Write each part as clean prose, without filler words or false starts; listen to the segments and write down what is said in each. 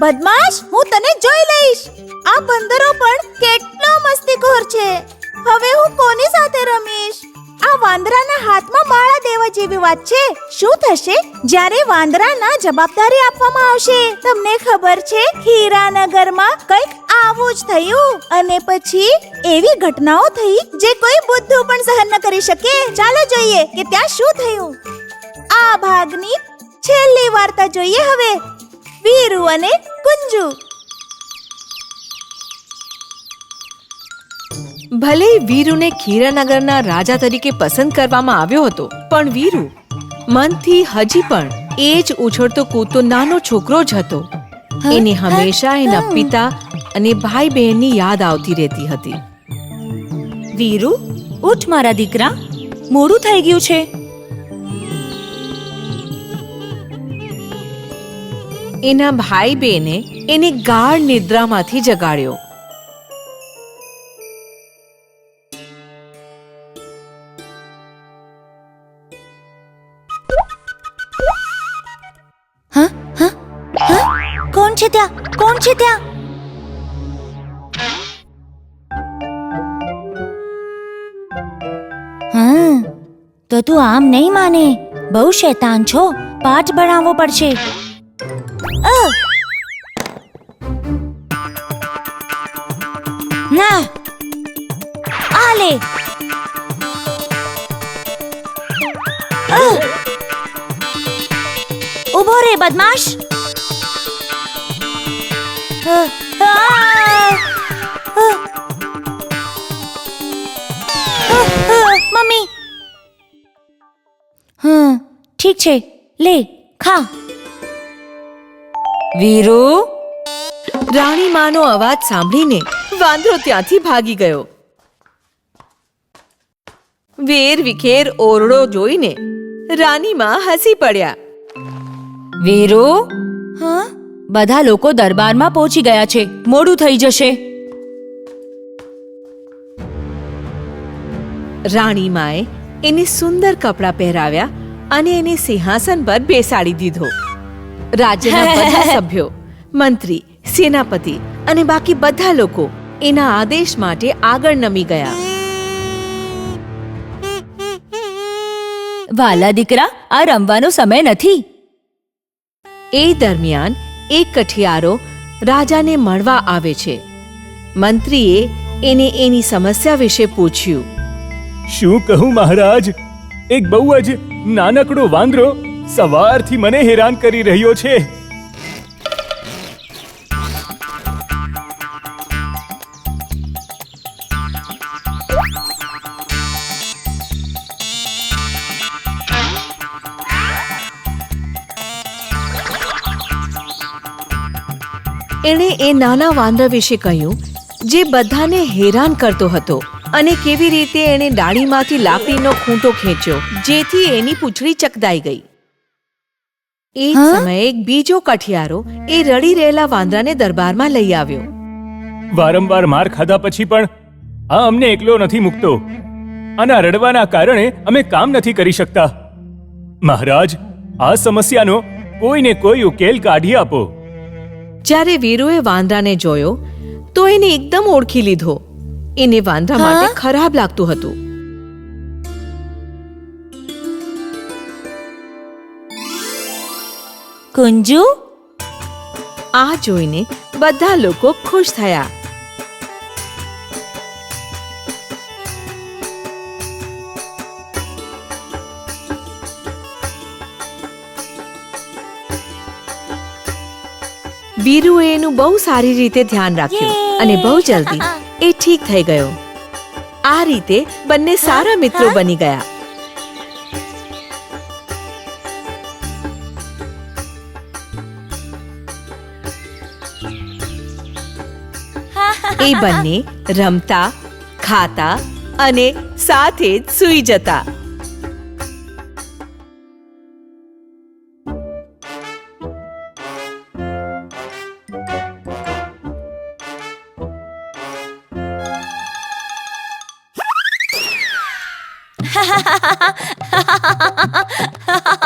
બદમાશ, હું તને જોઈ લઈશ. આ બંદરો પણ કેટલો મસ્તીખોર છે. હવે હું કોની સાથે રમીશ? આ વાંદરાના હાથમાં માળા દેવા જેવી વાત છે. શું થશે જ્યારે વાંદરાના જવાબદારી આપવામાં આવશે? તમને ખબર છે, હીરાનગરમાં કંઈક આવું જ થયું અને પછી એવી ઘટનાઓ થઈ જે કોઈ બુદ્ધુ પણ સહન ન કરી શકે. ચાલો જોઈએ કે ત્યાં શું થયું. આ ભાગની છેલ્લી વાર્તા જોઈએ હવે. વીરુ અને કુંજુ. ભલે વીરુને હીરાનગરના રાજા તરીકે પસંદ કરવામાં આવ્યો હતો, પણ વીરુ મનથી હજી પણ એ જ ઉછળતો કૂદતો નાનો છોકરો જ હતો. એને હંમેશા એના પિતા અને ભાઈ બહેનની યાદ આવતી રહેતી હતી. વીરુ, ઉઠ મારા દીકરા, મોડું થઈ ગયું છે. એના ભાઈ બહેને એને ગાઢ નિદ્રામાંથી જગાડ્યો. કોણ છે ત્યાં? કોણ છે ત્યાં? તો તું આમ નહીં માને. બહુ શૈતાન છો. પાઠ ભણાવવો પડશે. ના, આ લે. ઉભો રે બદમાશ. મમ્મી. ઠીક છે, લે ખા. વીરુ! રાણી માનો અવાજ સાંભળીને વાંદરો ત્યાંથી ભાગી ગયો. વેર વિખેર ઓરડો જોઈને રાનીમાં હસી પડ્યા. વીરુ, બધા લોકો દરબારમાં પહોંચી ગયા છે. મોડું થઈ જશે. રાણીમાએ એને સુંદર કપડાં પહેરાવ્યા અને એને સિંહાસન પર બેસાડી દીધો. રાજ્યના બધા સભ્યો, મંત્રી, સેનાપતિ અને બાકી બધા લોકો એના આદેશ માટે આગળ નમી ગયા. વાલા દીકરા, આ રમવાનો સમય નથી. એ દરમિયાન એક કઠિયારો રાજાને મળવા આવે છે. મંત્રીએ એને એની સમસ્યા વિશે પૂછ્યું. શું કહું મહારાજ, એક બહુ જ નાનકડો વાંદરો સવારથી મને હેરાન કરી રહ્યો છે. એણે એ નાના વાંદરા વિશે કહ્યું જે બધાને હેરાન કરતો હતો અને કેવી રીતે એણે ડાળીમાંથી લાકડીનો ખૂંટો ખેંચ્યો જેથી એની પૂંછડી ચકદાઈ ગઈ. એ જ સમયે એક બીજો કઠિયારો એ રડી રહેલા વાંદરાને દરબારમાં લઈ આવ્યો. વારંવાર માર ખાધા પછી પણ આ અમને એકલો નથી મૂકતો. આના રડવાના કારણે અમે કામ નથી કરી શકતા. મહારાજ, આ સમસ્યાનો કોઈને કોઈ ઉકેલ કાઢી આપો. જ્યારે વીરુએ વાંદરાને જોયો તો એને એકદમ ઓળખી લીધો. એને વાંદરા માટે ખરાબ લાગતું હતું. કુંજુ, આ જોઈને બધા લોકો ખુશ થયા. વીરુએ એનું બહુ સારી રીતે ધ્યાન રાખ્યું અને બહુ જલ્દી એ ઠીક થઈ ગયો. આ રીતે બંને સારા મિત્રો બની ગયા. એ બંને રમતા, ખાતા અને સાથે જ સૂઈ જતા.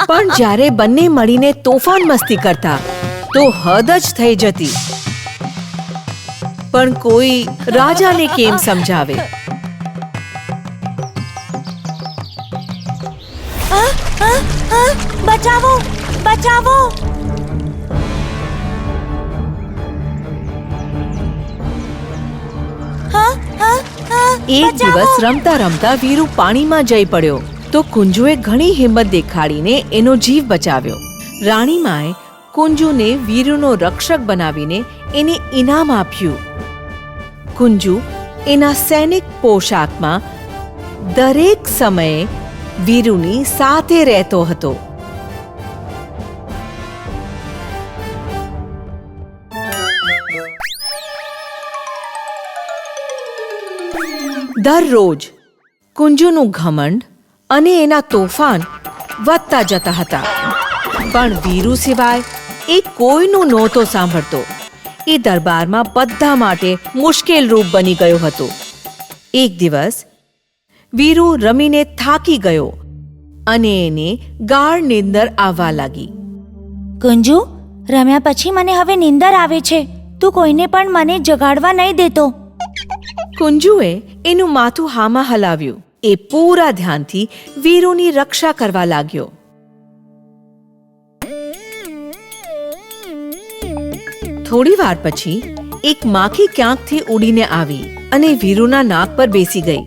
પણ જ્યારે બંને મળીને તોફાન મસ્તી કરતા તો હદ જ થઈ જતી. પણ કોઈ રાજાને કેમ સમજાવે? બચાવો, બચાવો! એક દિવસ રમતા રમતા વીરુ પાણીમાં જઈ પડ્યો તો કુંજુએ ઘણી હિંમત દેખાડીને એનો જીવ બચાવ્યો. રાણીમાએ કુંજુને વીરુનો રક્ષક બનાવીને એને ઇનામ આપ્યું. કુંજુ એના સૈનિક પોશાકમાં દરેક સમયે વીરુની સાથે રહેતો હતો. દરરોજ કુંજુનું ઘમંડ અને એના તોફાન વધતા જતા હતા, પણ વીરુ સિવાય એ કોઈનું નહોતો સાંભળતો. એ દરબારમાં બધા માટે મુશ્કેલ રૂપ બની ગયો હતો. એક દિવસ વીરુ રમીને થાકી ગયો અને એને ગાઢ નીંદર આવવા લાગી. કુંજુ, રમ્યા પછી મને હવે નીંદર આવે છે. તું કોઈને પણ મને જગાડવા નહીં દેતો. કુંજુએ એનું માથું હામાં હલાવ્યું. એ પૂરા ધ્યાનથી વીરુની રક્ષા કરવા લાગ્યો. થોડી વાર પછી એક માખી ક્યાંકથી ઉડીને આવી અને વીરુના નાક પર બેસી ગઈ.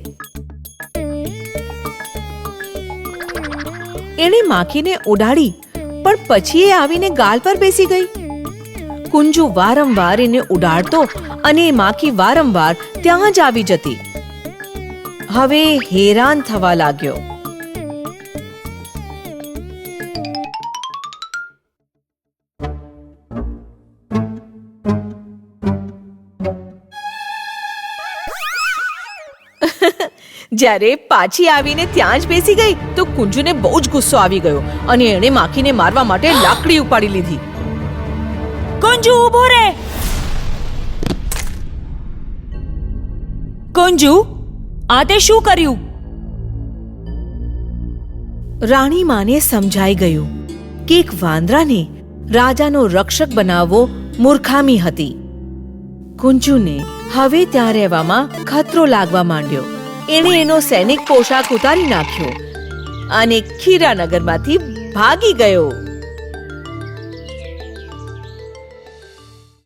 એણે માખીને ઉડાડી, પણ પછી એ આવીને ગાલ પર બેસી ગઈ. કુંજુ વારંવાર એને ઉડાડતો અને એ માખી વારંવાર ત્યાં જ આવી જતી. હવે હેરાન થવા લાગ્યો. જ્યારે પાછી આવીને ત્યાં જ બેસી ગઈ તો કુંજુને બહુ જ ગુસ્સો આવી ગયો અને એણે માખીને મારવા માટે લાકડી ઉપાડી લીધી. કુંજુ ઊભો રહે! કુંજુ, આ તે શું કર્યું? રાણીમાને સમજાઈ ગયું કે એક વાંદરાને રાજાનો રક્ષક બનાવવો મૂર્ખામી હતી. કુંજુને હવે ત્યાં રહેવામાં ખતરો લાગવા માંડ્યો. એણે એનો સૈનિક પોશાક ઉતારી નાખ્યો અને ખીરાનગરમાંથી ભાગી ગયો.